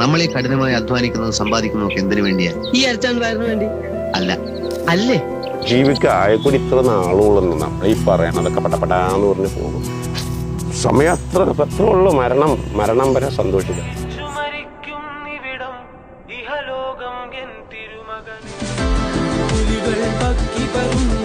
നമ്മളീ കഠിനമായി അധ്വാനിക്കുന്നതും സമ്പാദിക്കുന്നതും ഒക്കെ എന്തിനു വേണ്ടിയാ? ഈ അരച്ചാൻ വയറിന് വേണ്ടി അല്ല. അല്ലേ? ജീവിക്കായക്കൂടി ഇത്ര നാളുകളൊന്നും നമ്മൾ ഈ പറയണതൊക്കെ പടപടാന്ന് പറഞ്ഞ് പോകും. സമയം അത്ര ഉള്ളു. മരണം വരെ സന്തോഷിക്കാം. ഭക്തി